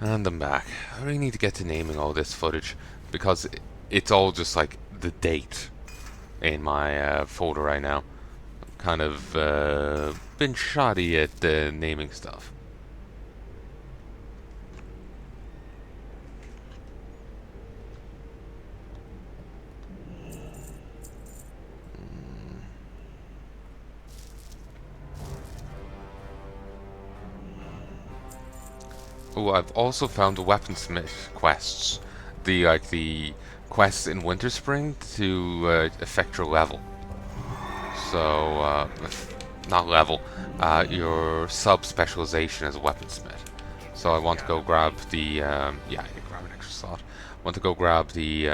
And I'm back. I really need to get to naming all this footage because it's all just like the date in my folder right now. Kind of been shoddy at naming stuff. Oh, I've also found the weaponsmith quests, the quests in Winterspring to affect your level. So, not level, your sub specialization as a weaponsmith. So I want to go grab the yeah, I did grab an extra slot. I want to go grab the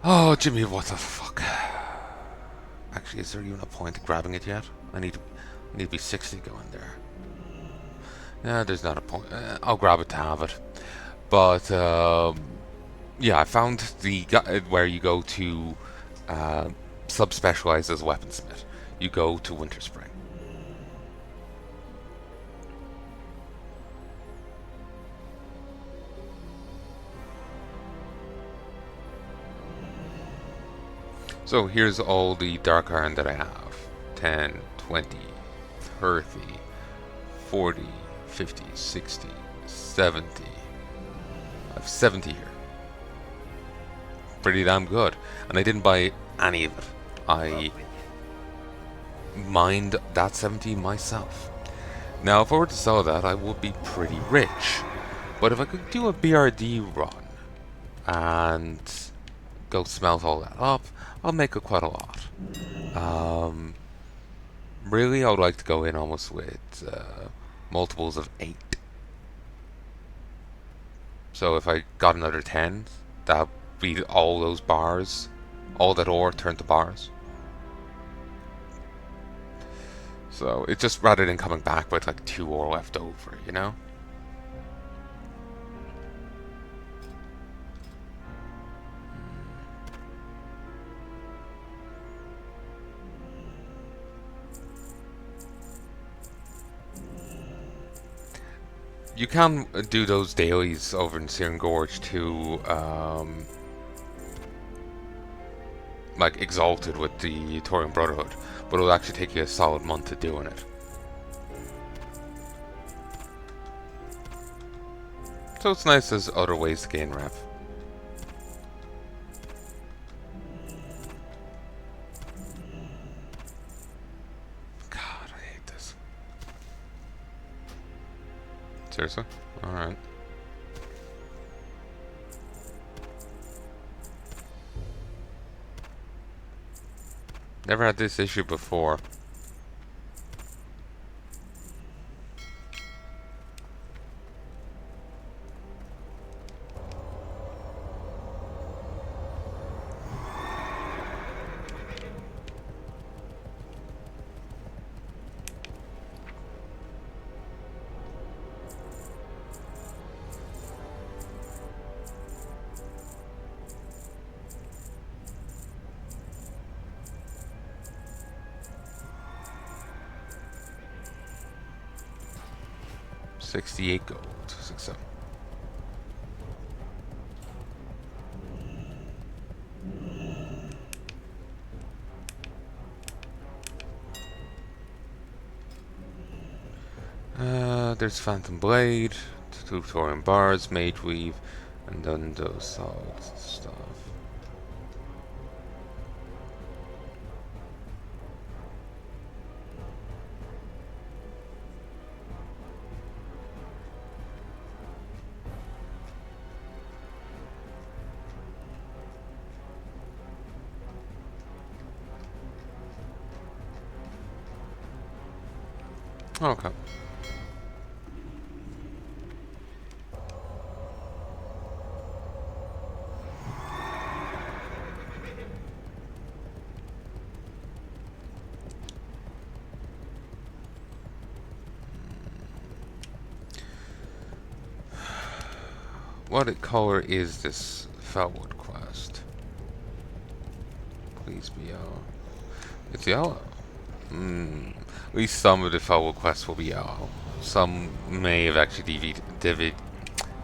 oh, Jimmy, what the fuck? Actually, is there even a point to grabbing it yet? I need to be 60 going there. Yeah, there's not a point. I'll grab it to have it. But yeah, I found the where you go to sub-specialize as a weaponsmith. You go to Winterspring. So here's all the dark iron that I have. 10, 20, 30, 40, 50, 60, 70. I have 70 here. Pretty damn good. And I didn't buy any of it. I mined that 70 myself. Now, if I were to sell that, I would be pretty rich. But if I could do a BRD run and go smelt all that up, I'll make it quite a lot. Really, I would like to go in almost with multiples of 8. So if I got another 10, that would be all those bars, all that ore turned to bars. So it's just rather than coming back with like 2 ore left over, you know? You can do those dailies over in Searing Gorge too, like Exalted with the Taurian Brotherhood, but it'll actually take you a solid month to doing it. So it's nice there's other ways to gain rep. God, I hate this. Seriously? Alright. Never had this issue before. $68 gold. 67. There's Phantom Blade, Tutorial Bars, Mage Weave, and then those solid stuff. Okay. What color is this Felwood quest? Please be yellow. It's yellow. At least some of the Felwood quests will be yellow. Some may have actually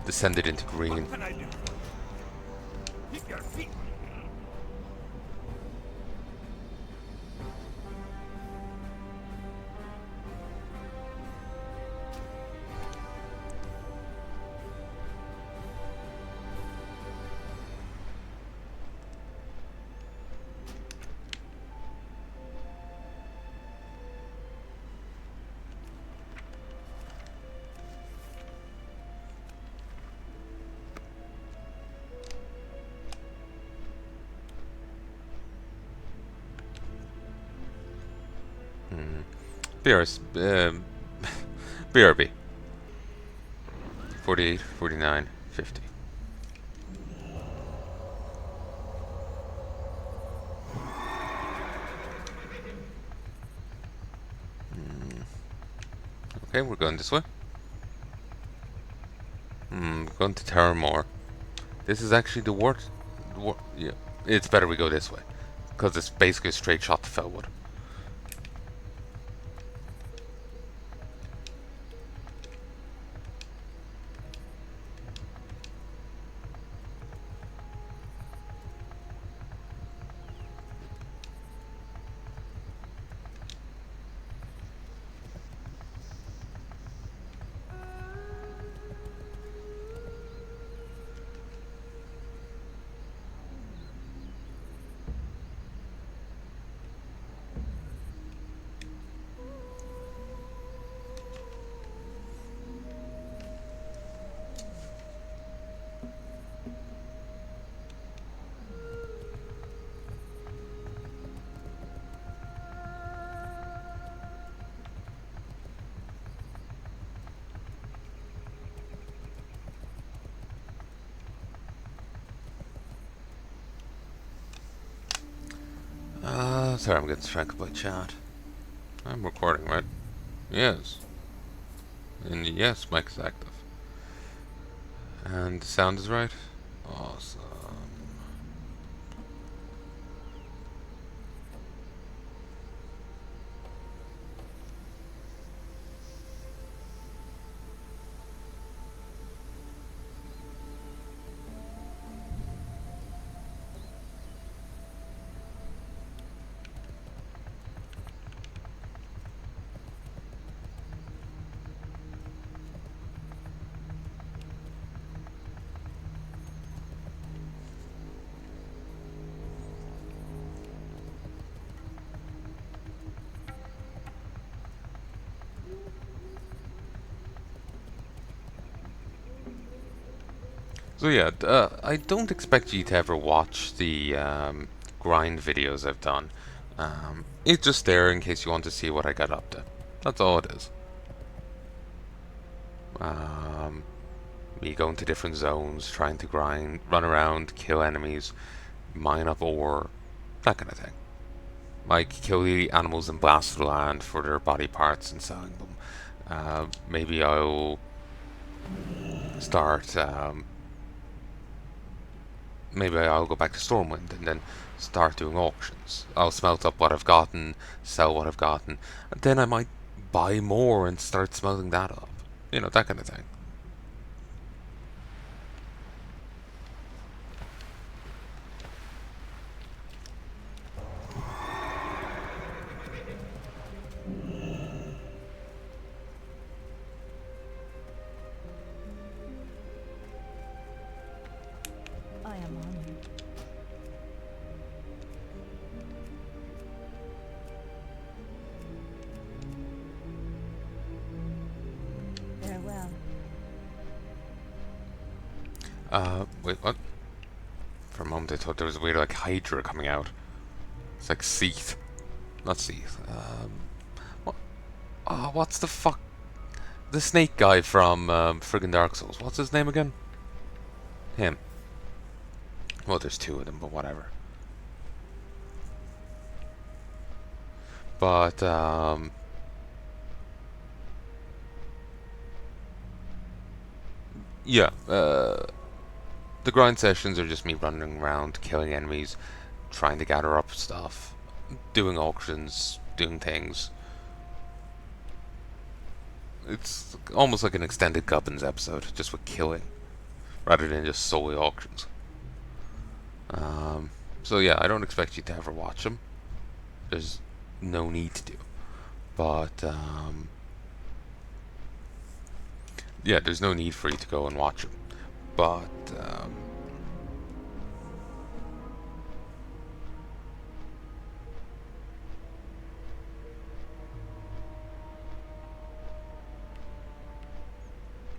descended into green. What can I do for you? Keep your feet. BRS, BRB. 48, 49, 50. Okay, we're going this way. Going to Terramore. This is actually the worst. Yeah, it's better we go this way. Because it's basically a straight shot to Felwood. Sorry, I'm getting distracted by chat. I'm recording, right? Yes. And yes, mic is active. And the sound is right? Awesome. So yeah, I don't expect you to ever watch the grind videos I've done. It's just there in case you want to see what I got up to. That's all it is. Me going to different zones, trying to grind, run around, kill enemies, mine up ore, that kind of thing. Like kill the animals in Blasted Land for their body parts and selling them. Maybe I'll start. Maybe I'll go back to Stormwind and then start doing auctions. I'll smelt up what I've gotten, sell what I've gotten, and then I might buy more and start smelting that up. You know, that kind of thing. I am honored. Farewell. Wait, what? For a moment I thought there was a weird, like, Hydra coming out. It's like Seath. Not Seath. What? Oh, what's the fuck? The snake guy from friggin' Dark Souls. What's his name again? Him. Well, there's two of them, but whatever. But, yeah, the grind sessions are just me running around, killing enemies, trying to gather up stuff, doing auctions, doing things. It's almost like an extended Gubbins episode, just with killing, rather than just solely auctions. So yeah, I don't expect you to ever watch them. There's no need to. But, yeah, there's no need for you to go and watch them. But,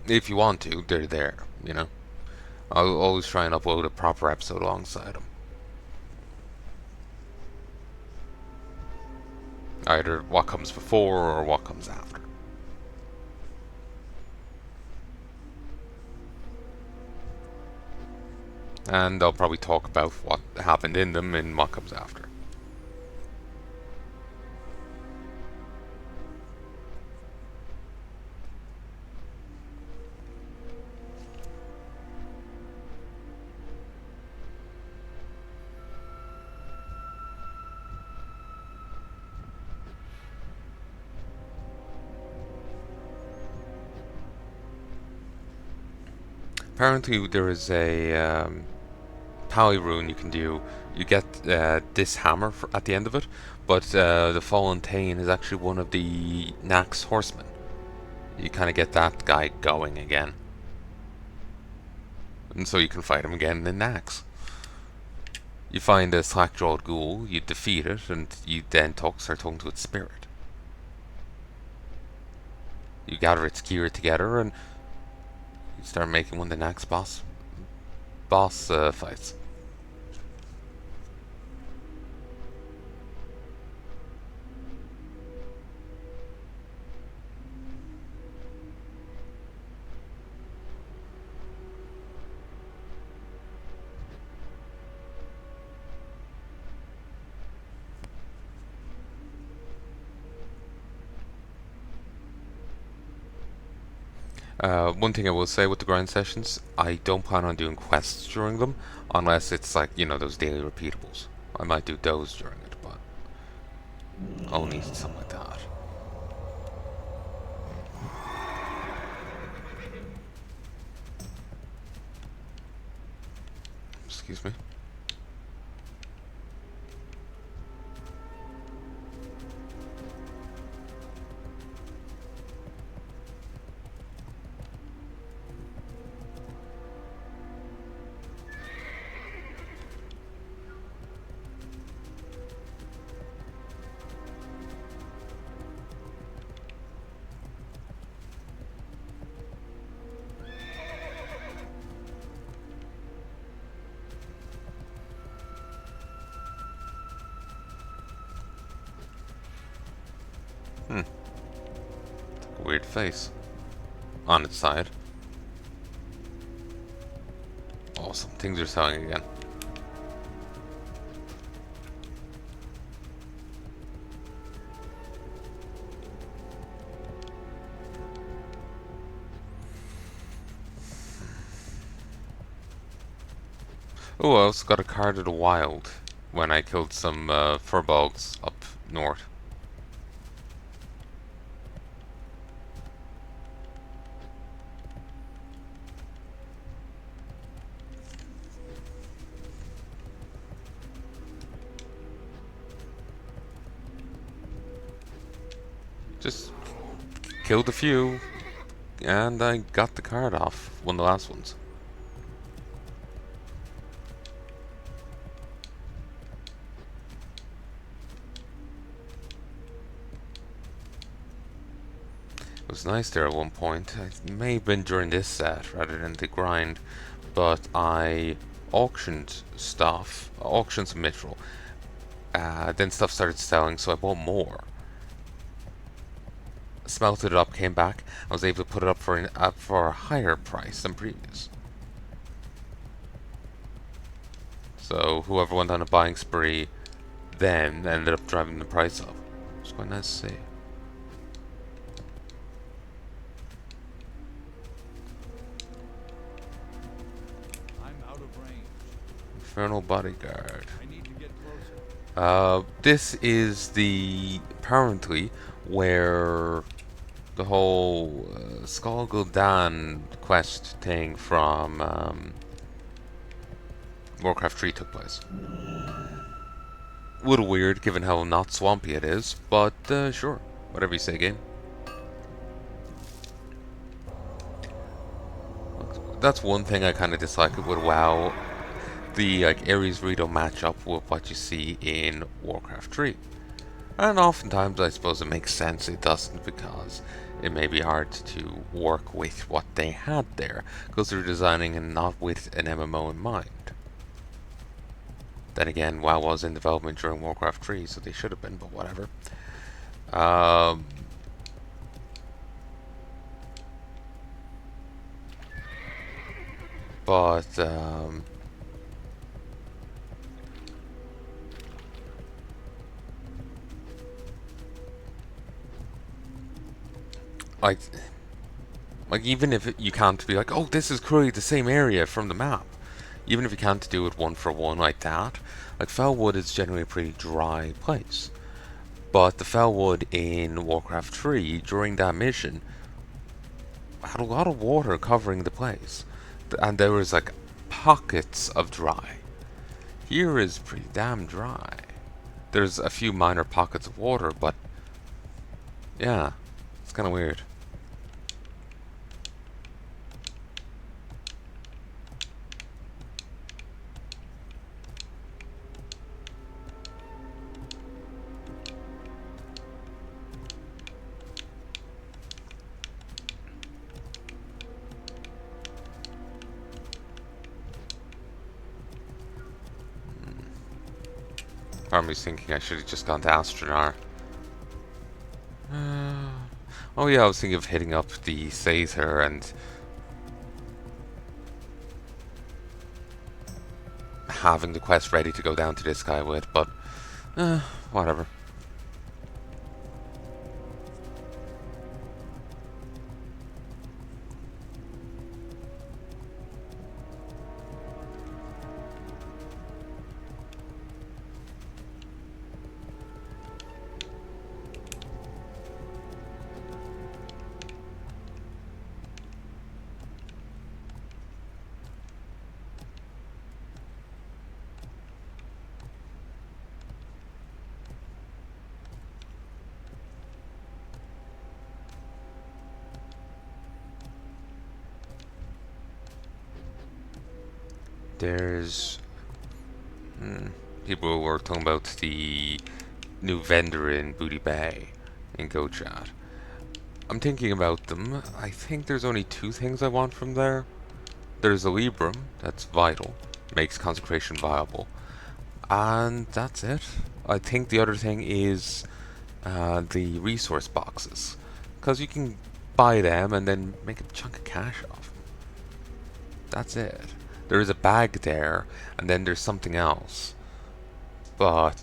if you want to, they're there, you know? I'll always try and upload a proper episode alongside them. Either what comes before or what comes after. And I'll probably talk about what happened in them and what comes after. Apparently there is a Pally rune you can do. You get this hammer at the end of it, but the Fallen Thane is actually one of the Nax horsemen. You kind of get that guy going again. And so you can fight him again in Nax. You find a slack-jawed ghoul, you defeat it, and you then start talking to its spirit. You gather its gear together, and you start making one of the Nax boss fights. One thing I will say with the grind sessions, I don't plan on doing quests during them, unless it's like, you know, those daily repeatables. I might do those during it, but only something like that. Excuse me. Weird face on its side. Awesome. Things are selling again. Oh, I also got a card of the wild when I killed some furbolgs up north. Just killed a few, and I got the card off one of the last ones. It was nice there at one point. It may have been during this set rather than the grind, but I auctioned stuff, auctioned some mithril. Then stuff started selling, so I bought more. Smelted it up, came back. I was able to put it up for a higher price than previous. So whoever went on a buying spree then ended up driving the price up. It's quite nice to see. I'm out of range. Infernal Bodyguard. I need to get closer. This is the apparently where the whole Skull Gul'dan quest thing from Warcraft 3 took place. A little weird given how not swampy it is, but sure, whatever you say, game. That's one thing I kind of dislike with WoW. The areas really don't match up with what you see in Warcraft 3. And oftentimes I suppose it makes sense it doesn't, because it may be hard to work with what they had there, because they're designing and not with an MMO in mind. Then again, WoW was in development during Warcraft 3, so they should have been, but whatever. Like, even if you can't be like, oh, this is clearly the same area from the map, even if you can't do it one for one like that, like Felwood is generally a pretty dry place. But the Felwood in Warcraft 3 during that mission had a lot of water covering the place, and there was like pockets of dry. Here is pretty damn dry. There's a few minor pockets of water, but yeah, it's kind of weird. Part of me's thinking I should have just gone to Astronar. Oh yeah, I was thinking of hitting up the Sather and having the quest ready to go down to this guy with, but whatever. There's people who were talking about the new vendor in Booty Bay in GoChat. I'm thinking about them. I think there's only two things I want from there. There's a Librum, that's vital, makes consecration viable, and that's it. I think the other thing is the resource boxes, because you can buy them and then make a chunk of cash off them. That's it. There is a bag there, and then there's something else. But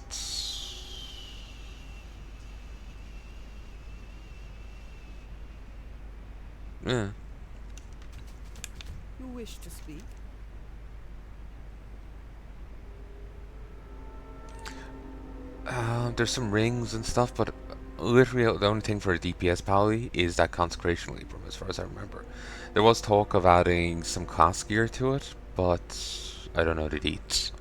yeah. You wish to speak? There's some rings and stuff, but literally the only thing for a DPS pally is that consecration Librum, as far as I remember. There was talk of adding some class gear to it, but I don't know the deets.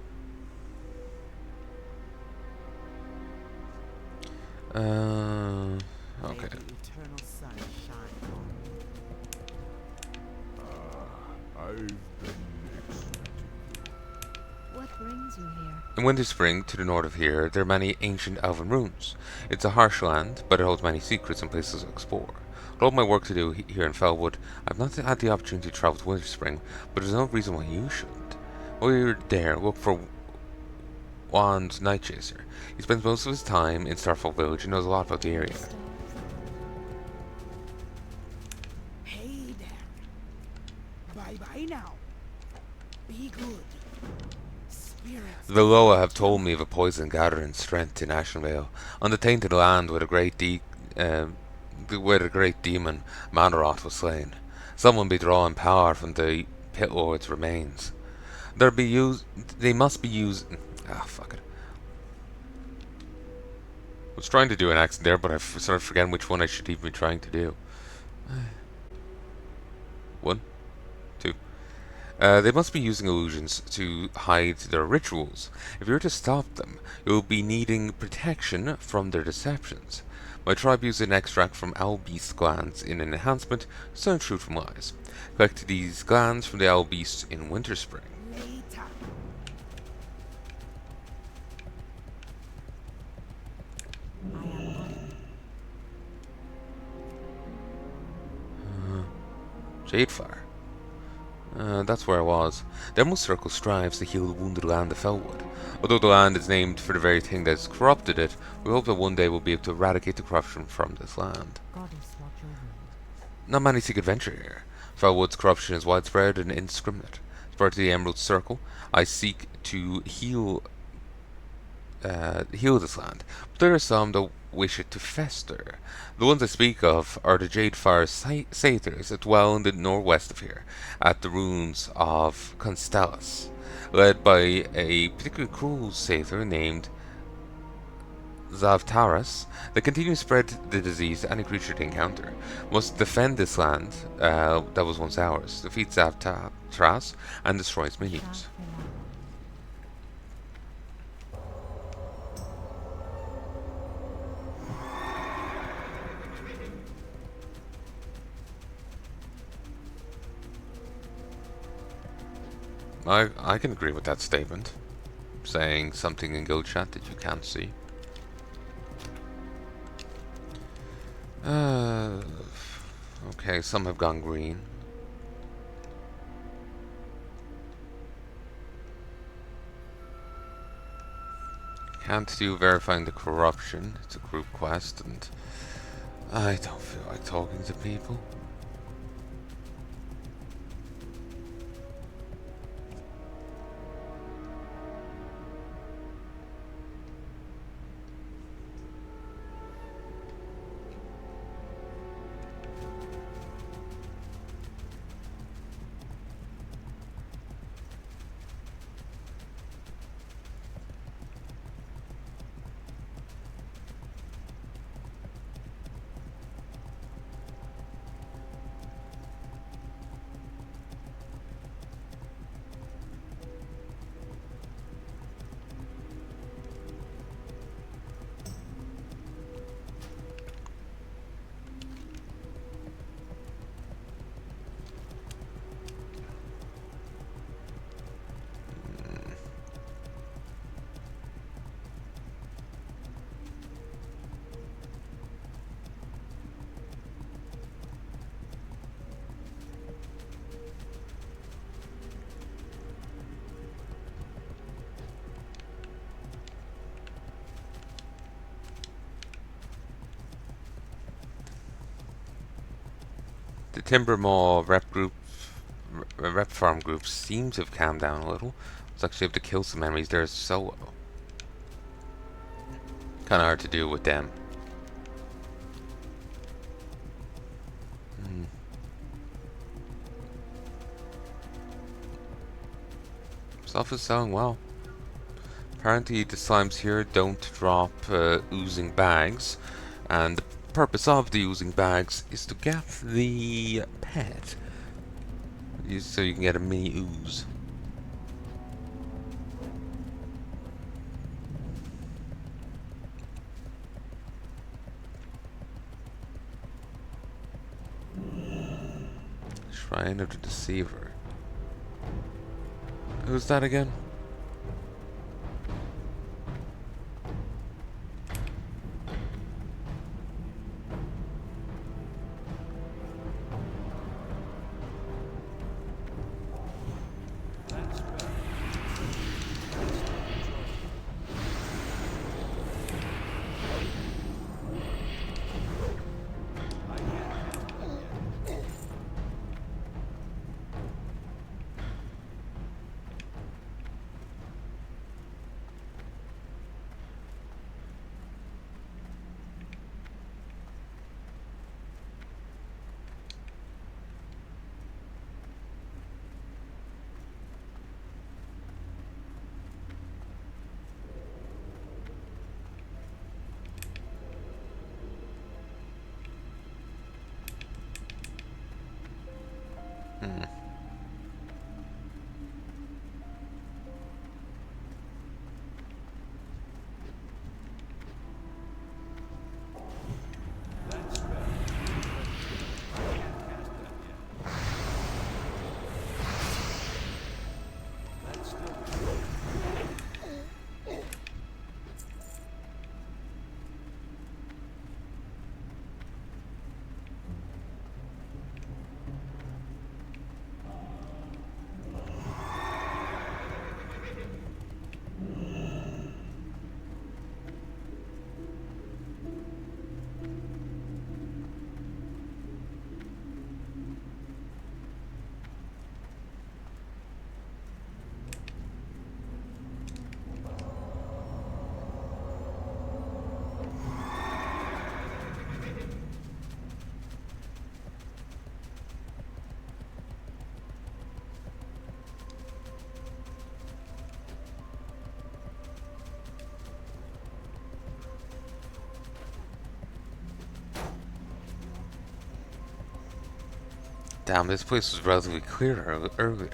Okay. I've been What brings you here? In Winterspring, to the north of here, there are many ancient elven ruins. It's a harsh land, but it holds many secrets and places to explore. With all my work to do here in Felwood, I've not had the opportunity to travel to Winterspring, but there's no reason why you shouldn't. While you're there, look for Juan's Night Chaser. He spends most of his time in Starfall Village and knows a lot about the area. Hey there. Bye-bye now. Be good. Spirits. The Loa have told me of a poison gathering strength in Ashenvale, on the tainted land where the great demon Manaroth was slain. Someone be drawing power from the Pit Lord's remains. They must be used. Ah, fuck it. was trying to do an accent there, but I started forgetting which one I should even be trying to do. One, two. They must be using illusions to hide their rituals. If you're to stop them, you'll be needing protection from their deceptions. My tribe used an extract from owl beast glands in an enhancement to discern truth from lies. Collect these glands from the owl beast in Winter Spring. Later. I am on. Jadefire. That's where I was. The Emerald Circle strives to heal the wounded land of Felwood. Although the land is named for the very thing that has corrupted it, we hope that one day we'll be able to eradicate the corruption from this land. Goddess, watch over me. Not many seek adventure here. Felwood's corruption is widespread and indiscriminate. As part of the Emerald Circle, I seek to heal this land, but there are some that wish it to fester. The ones I speak of are the Jadefire satyrs that dwell in the northwest of here, at the ruins of Constellus, led by a particularly cruel satyr named Zavtaras that continues to spread the disease to any creature they encounter. Must defend this land that was once ours, defeat Zavtaras, and destroy its minions. I can agree with that statement. Saying something in guild chat that you can't see. Okay, some have gone green. Can't do verifying the corruption. It's a group quest, and I don't feel like talking to people. The Timber Mall rep farm group seems to have calmed down a little. I was actually able to kill some enemies there solo. Kind of hard to do with them. Stuff is selling well. Apparently the slimes here don't drop oozing bags, and the purpose of the oozing bags is to get the pet, so you can get a mini ooze. Shrine of the Deceiver. Who's that again? Hmm. That spell. I can't cast that yet. That's still true. Damn, this place was relatively clear earlier.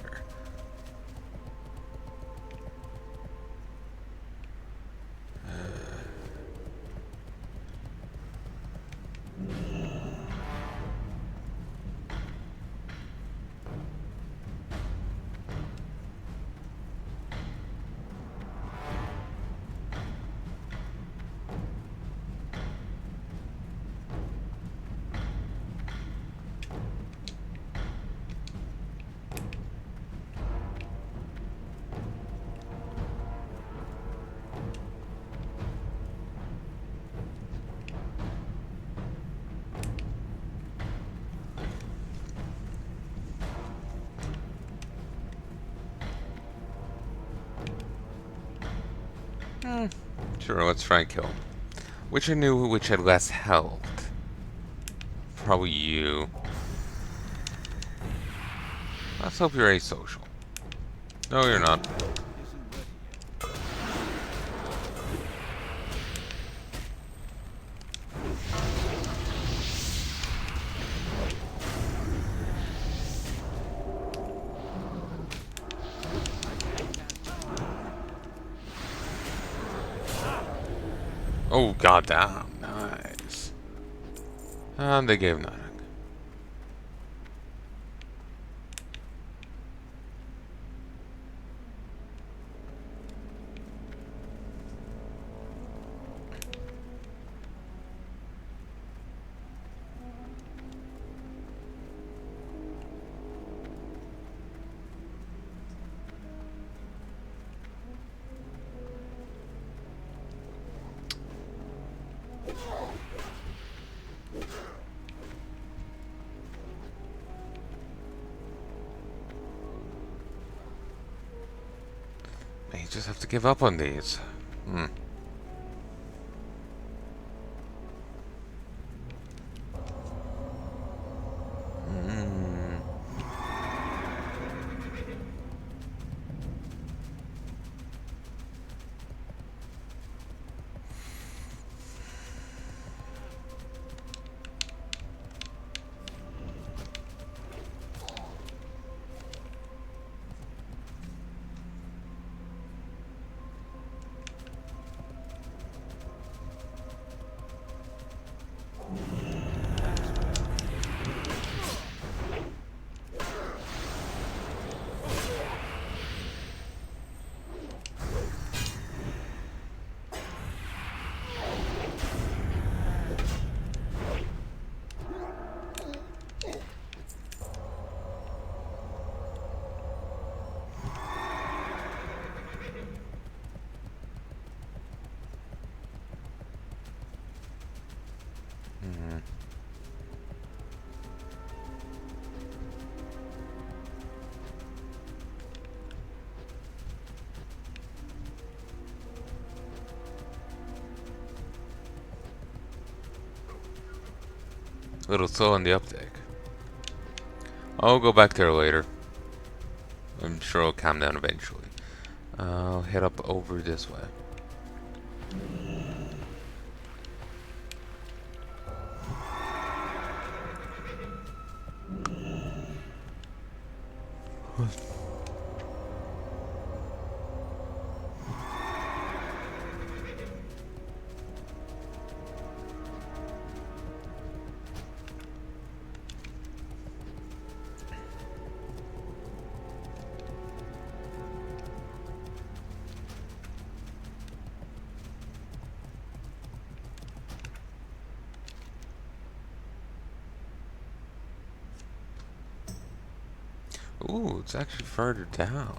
Sure, let's try and kill him. Which I knew which had less health. Probably you. Let's hope you're asocial. No, you're not. Isn't ready yet. Oh, goddamn. Nice. And they gave nothing. You just have to give up on these. Hmm. A little slow on the uptake. I'll go back there later. I'm sure it'll calm down eventually. I'll head up over this way. Ooh, it's actually further down.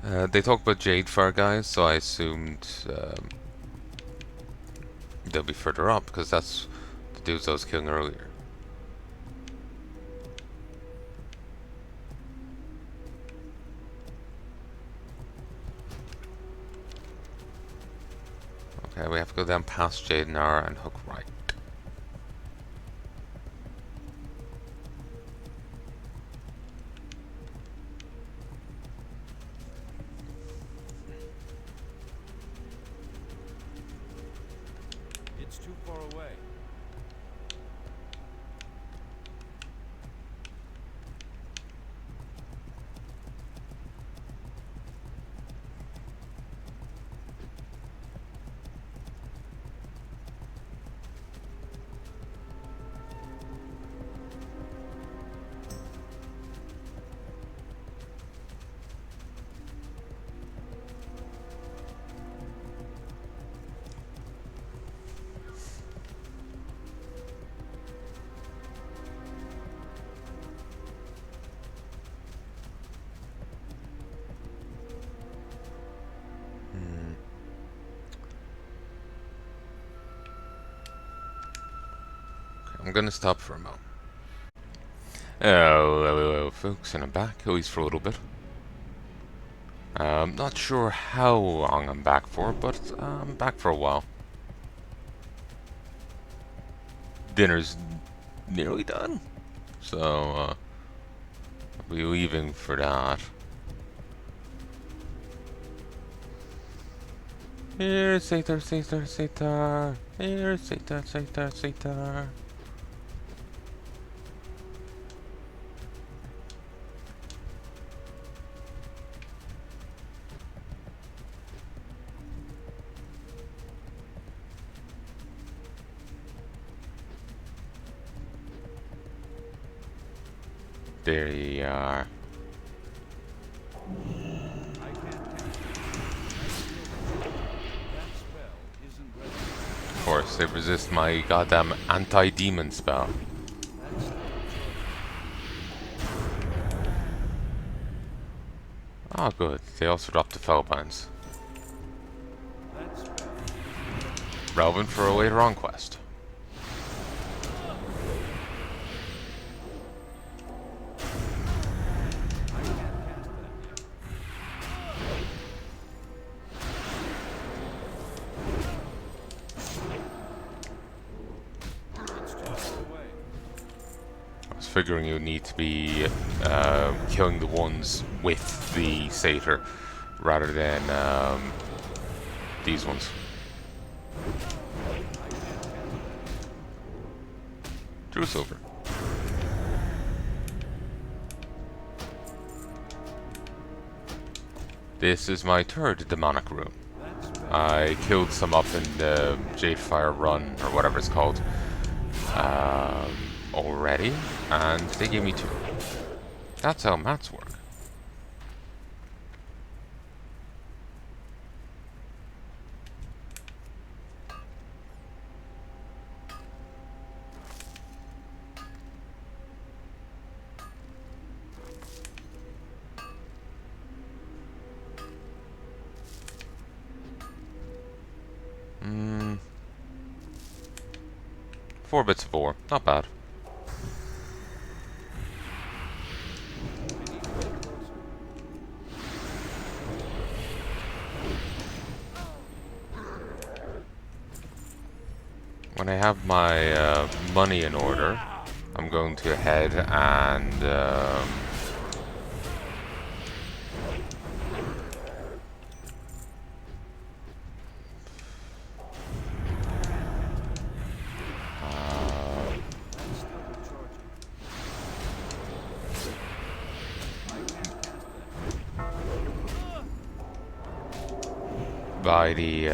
They talk about Jadefire guys, so I assumed they'll be further up, because that's the dudes I was killing earlier. Okay, we have to go down past Jadenara and hook right. It's too far away. I'm gonna stop for a moment. Hello, folks, and I'm back, at least for a little bit. Not sure how long I'm back for, but I'm back for a while. Dinner's nearly done, so I'll be leaving for that. Here, Sator, Sator, Sator. Here, Sator, Sator, Sator. There you are. I can't cast it. That spell isn't ready. Of course, they resist my goddamn anti-demon spell. That's still Oh, good. They also dropped the Felbinds. that spell. Relevant for a later on quest. I can't cast that yet. It's too far away. I was figuring you would need to be killing the ones with the Satyr rather than these ones. True silver. This is my third demonic room. That spell. I killed some up in the Jadefire run, or whatever it's called, already, and they gave me 2. That's how mats work. Hmm. 4 bits of ore, not bad. I need to get closer. When I have my money in order, I'm going to head and That's still recharging. by the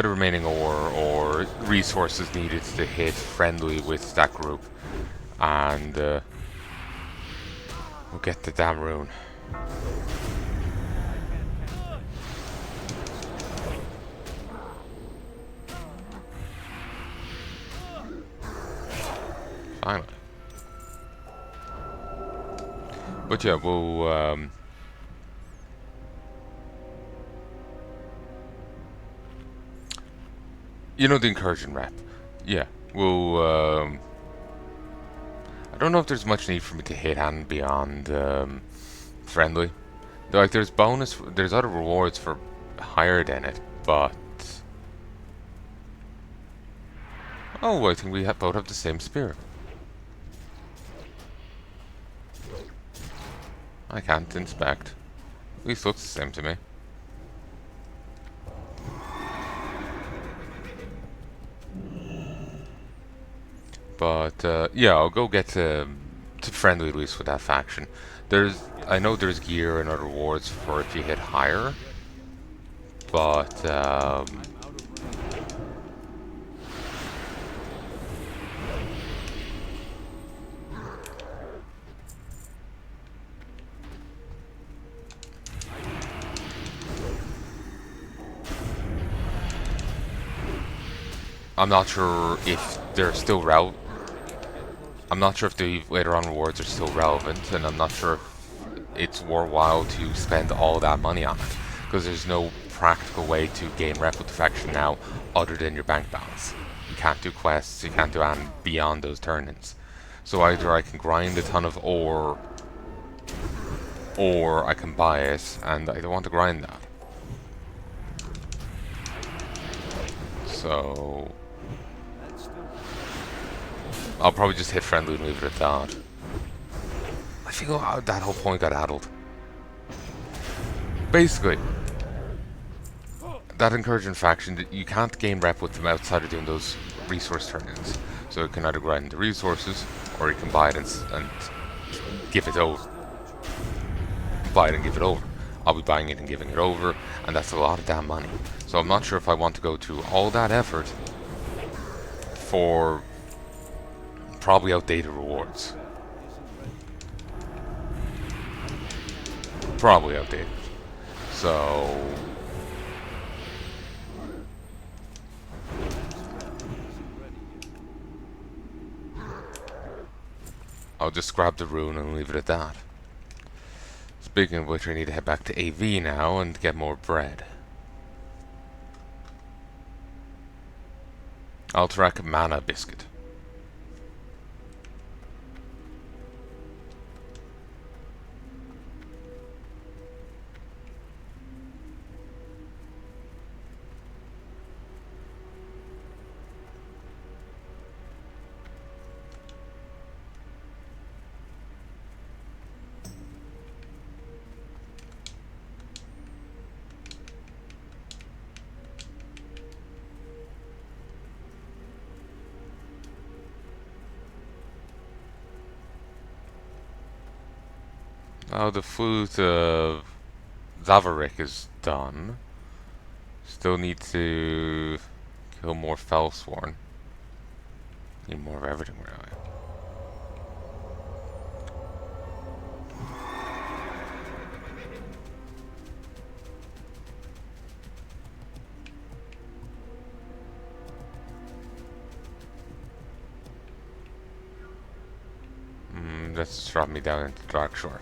remaining ore or resources needed to hit friendly with that group, and we'll get the damn rune. Finally. But yeah, we'll you know, the incursion rep. Yeah, we'll I don't know if there's much need for me to hit and beyond friendly. Like, there's other rewards for higher than it, but oh, I think we both have the same spear. I can't inspect. At least looks the same to me. But yeah, I'll go get to friendly at least with that faction. I know there's gear and other rewards for if you hit higher, but I'm not sure if they're still relevant. I'm not sure if the later on rewards are still relevant, and I'm not sure if it's worthwhile to spend all that money on it, because there's no practical way to gain rep with the faction now other than your bank balance. You can't do quests, you can't do anything beyond those turn-ins. So either I can grind a ton of ore, or I can buy it, and I don't want to grind that. So I'll probably just hit friendly and leave it at that. I feel that whole point got addled. Basically, that encouraging faction, you can't gain rep with them outside of doing those resource turn-ins. So you can either grind the resources, or you can buy it and give it over. Buy it and give it over. I'll be buying it and giving it over, and that's a lot of damn money. So I'm not sure if I want to go to all that effort for probably outdated rewards. Probably outdated. So I'll just grab the rune and leave it at that. Speaking of which, I need to head back to AV now and get more bread. Alterac mana biscuit. Oh, the flute of Zavarik is done. Still need to kill more Fellsworn. Need more of everything, really. That's just drop me down into Darkshore.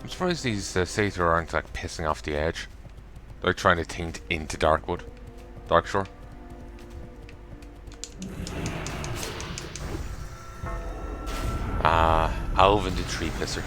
I'm surprised these Satyr aren't like pissing off the edge. They're trying to taint into Darkshore. Alvin the Tree Pisser.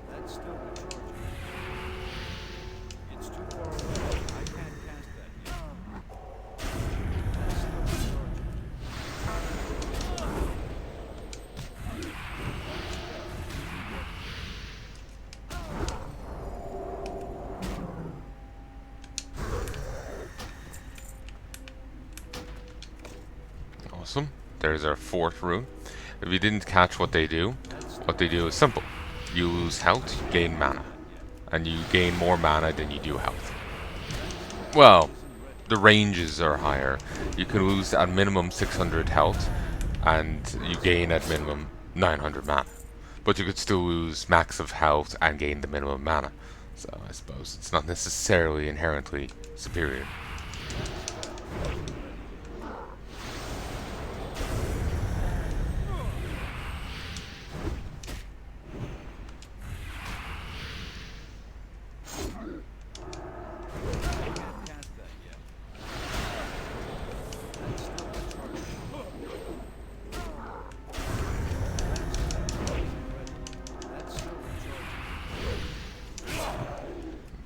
That's still recharging. It's too far away. I can't cast that yet. That's still recharging. awesome. There's our 4th rune. If you didn't catch what they do is simple. You lose health, you gain mana. And you gain more mana than you do health. Well, the ranges are higher. You can lose at minimum 600 health, and you gain at minimum 900 mana. But you could still lose max of health and gain the minimum mana. So I suppose it's not necessarily inherently superior.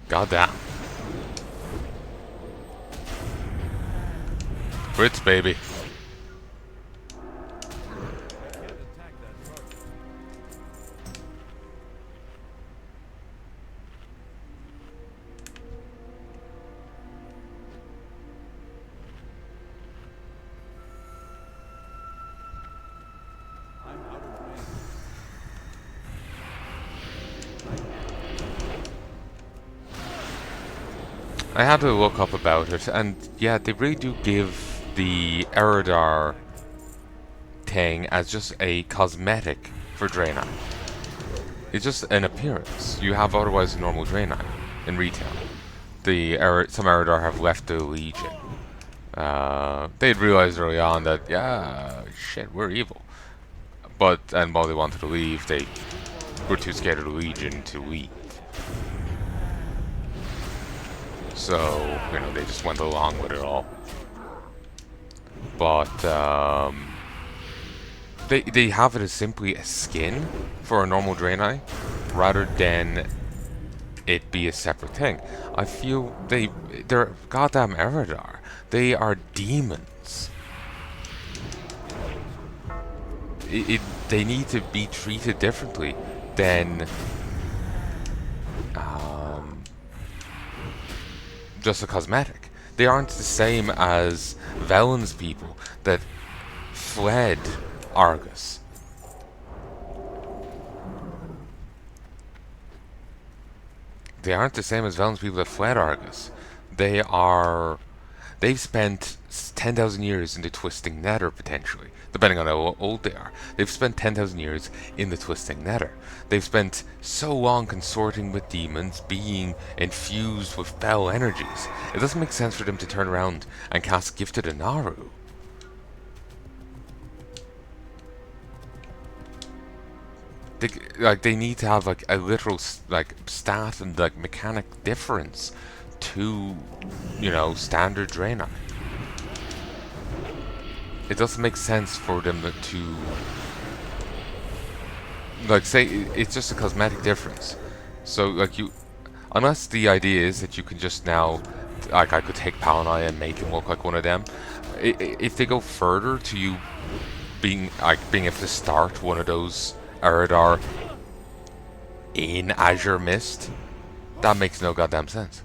Goddamn. Brits, baby. I'm out of range. I had to look up about it, and yeah, they really do give the Eridar thing as just a cosmetic for Draenei. It's just an appearance. You have otherwise a normal Draenei in retail. Some Eridar have left the Legion. They'd realized early on that, yeah, shit, we're evil. And while they wanted to leave, they were too scared of the Legion to leave. So, you know, they just went along with it all. But, they have it as simply a skin for a normal Draenei, rather than it be a separate thing. I feel they're goddamn Eridar. They are demons. They need to be treated differently than just a cosmetic. They aren't the same as Velen's people that fled Argus. They aren't the same as Velen's people that fled Argus. They've spent 10,000 years in the Twisting Nether, potentially, depending on how old they are. They've spent 10,000 years in the Twisting Nether. They've spent so long consorting with demons, being infused with foul energies. It doesn't make sense for them to turn around and cast Gifted Inaru. They need to have like a literal stat and like mechanic difference to, you know, standard Draenei. It doesn't make sense for them to say it's just a cosmetic difference. So unless the idea is that you can just now, I could take Palanai and make him look like one of them. If they go further to you being able to start one of those Eridar in Azure Mist, that makes no goddamn sense.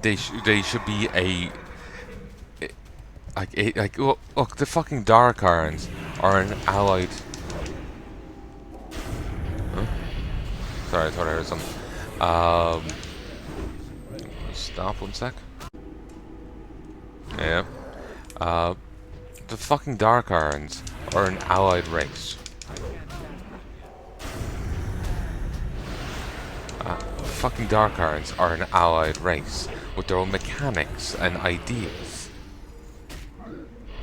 They should be look, the fucking Dark Irons are an allied. Huh? Sorry, I thought I heard something. Stop 1 sec. Yeah. The fucking Dark Irons are an allied race. Fucking Dark Irons are an allied race with their own mechanics and ideas.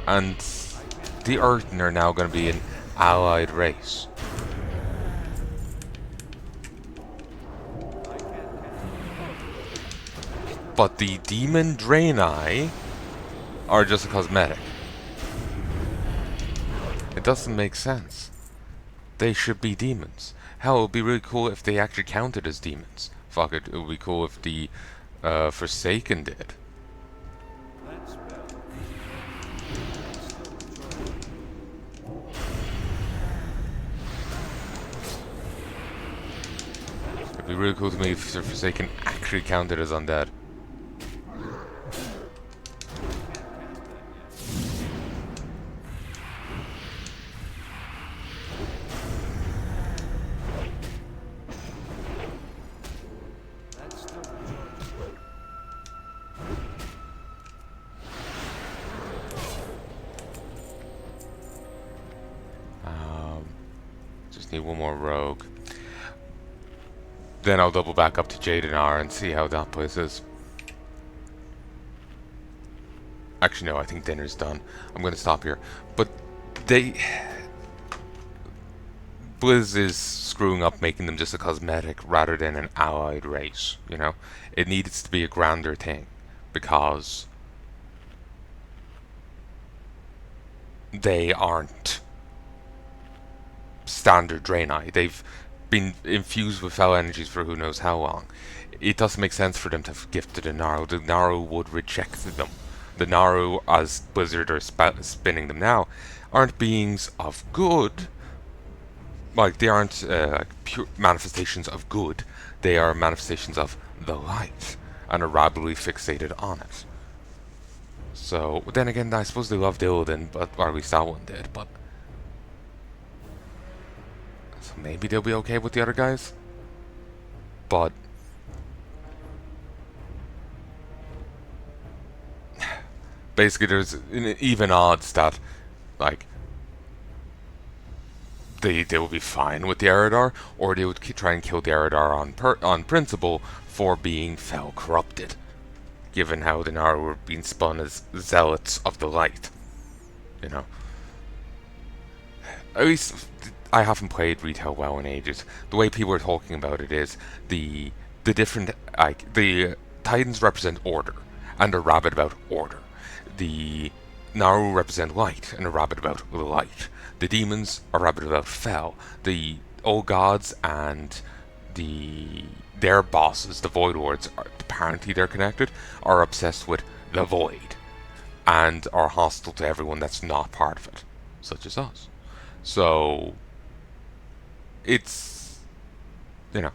And the Earthen are now going to be an allied race. But the Demon Draenei are just a cosmetic. It doesn't make sense. They should be demons. Hell, it would be really cool if they actually counted as demons. Fuck it, it would be cool if the Forsaken did. It'd be really cool to me if the Forsaken actually counted as undead. just need one more rogue. Then I'll double back up to Jadenar and see how that place is. Actually, no, I think dinner's done. I'm going to stop here. But Blizz is screwing up, making them just a cosmetic rather than an allied race, you know? It needs to be a grander thing, because they aren't standard Draenei. They've been infused with foul energies for who knows how long. It doesn't make sense for them to have gifted a Naru. The Naru would reject them. The Naru, as Blizzard are spinning them now, aren't beings of good. Like, they aren't pure manifestations of good. They are manifestations of the light, and are rabidly fixated on it. So, then again, I suppose they loved Illidan, but or at least that one did, but... So maybe they'll be okay with the other guys? But... basically, there's even odds that, like, they will be fine with the Eridar, or they would try and kill the Eridar on principle for being fell corrupted, given how the Naru were being spun as zealots of the light. You know, at least I haven't played retail WoW in ages. The way people are talking about it is the different, like, the Titans represent order and are rabid about order. The Naru represent light and are rabid about light. The demons are rabid about fell. The old gods and their bosses, the Void Lords, apparently they're connected, are obsessed with the void and are hostile to everyone that's not part of it, such as us. So it's, you know,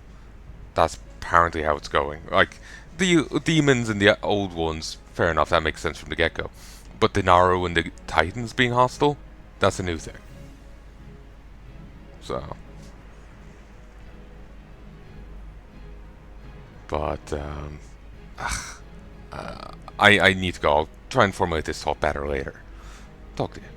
that's apparently how it's going. Like, the demons and the old ones, fair enough, that makes sense from the get-go. But the Naru and the Titans being hostile, that's a new thing. So, but I need to go. I'll try and formulate this thought better later. Talk to you.